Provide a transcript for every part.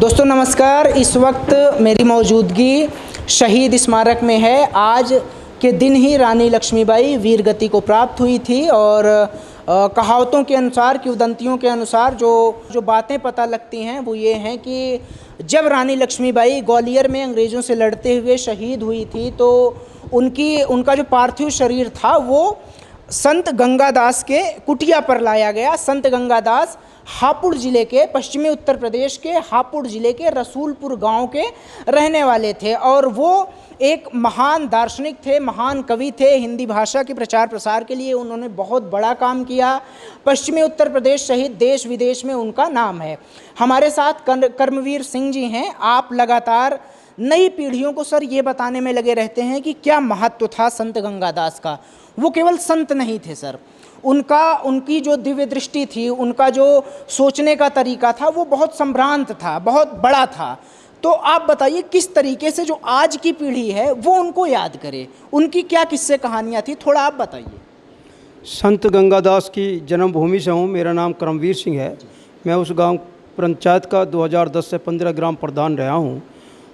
दोस्तों नमस्कार। इस वक्त मेरी मौजूदगी शहीद स्मारक में है। आज के दिन ही रानी लक्ष्मीबाई वीर गति को प्राप्त हुई थी और कहावतों के अनुसार, किंवदंतियों के अनुसार जो बातें पता लगती हैं वो ये हैं कि जब रानी लक्ष्मीबाई ग्वालियर में अंग्रेज़ों से लड़ते हुए शहीद हुई थी तो उनका जो पार्थिव शरीर था वो संत गंगादास के कुटिया पर लाया गया। संत गंगादास हापुड़ ज़िले के, पश्चिमी उत्तर प्रदेश के हापुड़ ज़िले के रसूलपुर गांव के रहने वाले थे और वो एक महान दार्शनिक थे, महान कवि थे। हिंदी भाषा के प्रचार प्रसार के लिए उन्होंने बहुत बड़ा काम किया। पश्चिमी उत्तर प्रदेश सहित देश विदेश में उनका नाम है। हमारे साथ कर्मवीर सिंह जी हैं। आप लगातार नई पीढ़ियों को सर ये बताने में लगे रहते हैं कि क्या महत्व था संत गंगादास का। वो केवल संत नहीं थे सर, उनकी जो दिव्य दृष्टि थी, उनका जो सोचने का तरीका था वो बहुत संभ्रांत था, बहुत बड़ा था। तो आप बताइए किस तरीके से जो आज की पीढ़ी है वो उनको याद करे, उनकी क्या किस्से कहानियाँ थी, थोड़ा आप बताइए। संत गंगादास की जन्मभूमि से हूँ। मेरा नाम कर्मवीर सिंह है। मैं उस गांव पंचायत का 2010 से 15 ग्राम प्रधान रहा हूँ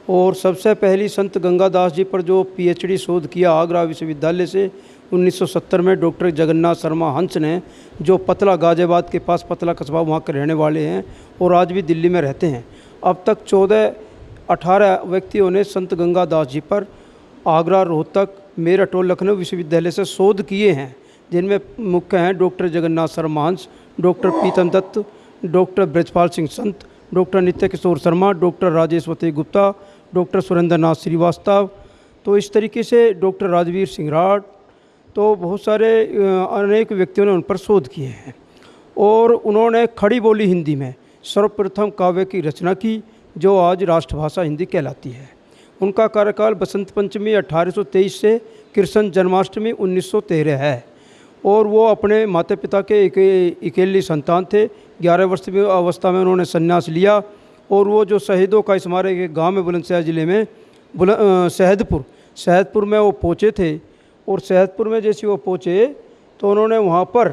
और सबसे पहली संत गंगादास जी पर जो पीएचडी शोध किया आगरा विश्वविद्यालय से 1970 में डॉक्टर जगन्नाथ शर्मा हंस ने, जो पतला गाजियाबाद के पास पतला कस्बा वहाँ के रहने वाले हैं और आज भी दिल्ली में रहते हैं। अब तक 18 व्यक्तियों ने संत गंगादास जी पर आगरा, रोहतक, मेरठ और लखनऊ विश्वविद्यालय से शोध किए हैं, जिनमें मुख्य हैं डॉक्टर जगन्नाथ शर्मा हंस, डॉक्टर पीतम दत्त, डॉक्टर ब्रजपाल सिंह संत, डॉक्टर नित्य किशोर शर्मा, डॉक्टर राजेशवती गुप्ता, डॉक्टर सुरेंद्र नाथ श्रीवास्तव, तो इस तरीके से डॉक्टर राजवीर सिंह राठ, तो बहुत सारे अनेक व्यक्तियों ने उन पर शोध किए हैं। और उन्होंने खड़ी बोली हिंदी में सर्वप्रथम काव्य की रचना की, जो आज राष्ट्रभाषा हिंदी कहलाती है। उनका कार्यकाल बसंत पंचमी 1823 से कृष्ण जन्माष्टमी 1913 है और वो अपने माता पिता के अकेली संतान थे। 11 वर्ष की अवस्था में उन्होंने संन्यास लिया और वो जो शहीदों का स्मारक एक गाँव में बुलंदशहर जिले में शहदपुर में वो पहुँचे थे। और शहदपुर में जैसे वो पहुँचे तो उन्होंने वहाँ पर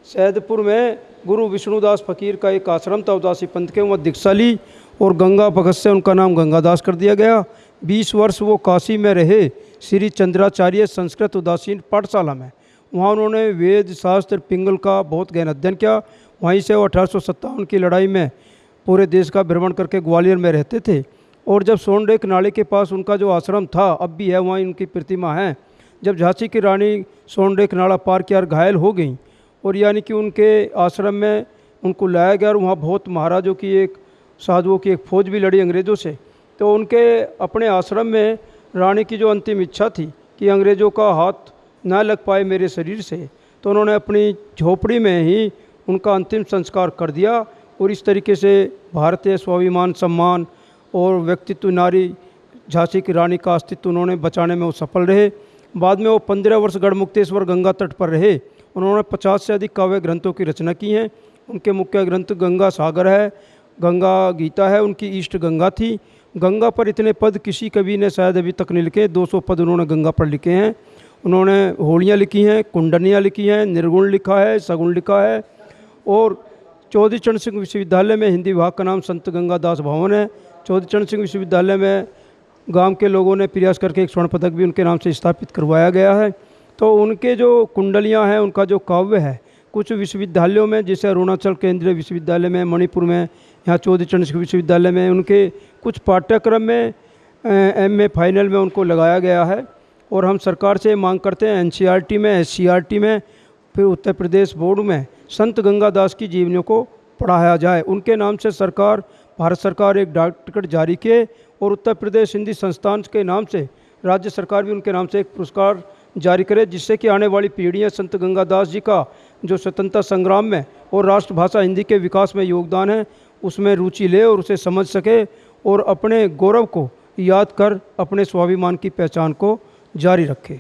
शहदपुर में गुरु विष्णुदास फकीर का एक आश्रम था उदासी पंथ के, वहाँ दीक्षा ली और गंगा भगत से उनका नाम गंगादास कर दिया गया। 20 वर्ष वो काशी में रहे, श्री चंद्राचार्य संस्कृत उदासीन पाठशाला में। वहाँ उन्होंने वेद शास्त्र पिंगल का बहुत गहन अध्ययन किया। वहीं से वो 1857 की लड़ाई में पूरे देश का भ्रमण करके ग्वालियर में रहते थे। और जब सोनडेक नाले के पास उनका जो आश्रम था, अब भी है, वहाँ उनकी प्रतिमा है। जब झांसी की रानी सोनडेक नाला पार किया और घायल हो गई और यानी कि उनके आश्रम में उनको लाया गया और वहाँ बहुत महाराजों की एक साधुओं की एक फौज भी लड़ी अंग्रेज़ों से। तो उनके अपने आश्रम में रानी की जो अंतिम इच्छा थी कि अंग्रेज़ों का हाथ ना लग पाए मेरे शरीर से, तो उन्होंने अपनी झोपड़ी में ही उनका अंतिम संस्कार कर दिया। और इस तरीके से भारतीय स्वाभिमान, सम्मान और व्यक्तित्व नारी झांसी की रानी का अस्तित्व उन्होंने बचाने में वो सफल रहे। बाद में वो 15 वर्ष गढ़मुक्तेश्वर गंगा तट पर रहे। उन्होंने 50 से अधिक काव्य ग्रंथों की रचना की हैं। उनके मुख्य ग्रंथ गंगा सागर है, गंगा गीता है, उनकी ईष्ट गंगा थी। गंगा पर इतने पद किसी कवि ने शायद अभी तक नहीं लिखे। 200 पद उन्होंने गंगा पर लिखे हैं। उन्होंने होलियाँ लिखी हैं, कुंडनियाँ लिखी हैं, निर्गुण लिखा है, सगुण लिखा है। और चौधरी चरण सिंह विश्वविद्यालय में हिंदी विभाग का नाम संत गंगादास भवन है। चौधरी चरण सिंह विश्वविद्यालय में गांव के लोगों ने प्रयास करके एक स्वर्ण पदक भी उनके नाम से स्थापित करवाया गया है। तो उनके जो कुंडलियां हैं, उनका जो काव्य है, कुछ विश्वविद्यालयों में जैसे अरुणाचल केंद्रीय विश्वविद्यालय में, मणिपुर में, यहाँ चौधरी चरण सिंह विश्वविद्यालय में उनके कुछ पाठ्यक्रम में MA फाइनल में उनको लगाया गया है। और हम सरकार से मांग करते हैं NCERT में, SCERT में, फिर उत्तर प्रदेश बोर्ड में संत गंगादास की जीवनियों को पढ़ाया जाए। उनके नाम से भारत सरकार एक डाक टिकट जारी किए और उत्तर प्रदेश हिंदी संस्थान के नाम से राज्य सरकार भी उनके नाम से एक पुरस्कार जारी करे, जिससे कि आने वाली पीढ़ियां संत गंगादास जी का जो स्वतंत्रता संग्राम में और राष्ट्रभाषा हिंदी के विकास में योगदान है उसमें रुचि ले और उसे समझ सके और अपने गौरव को याद कर अपने स्वाभिमान की पहचान को जारी रखे।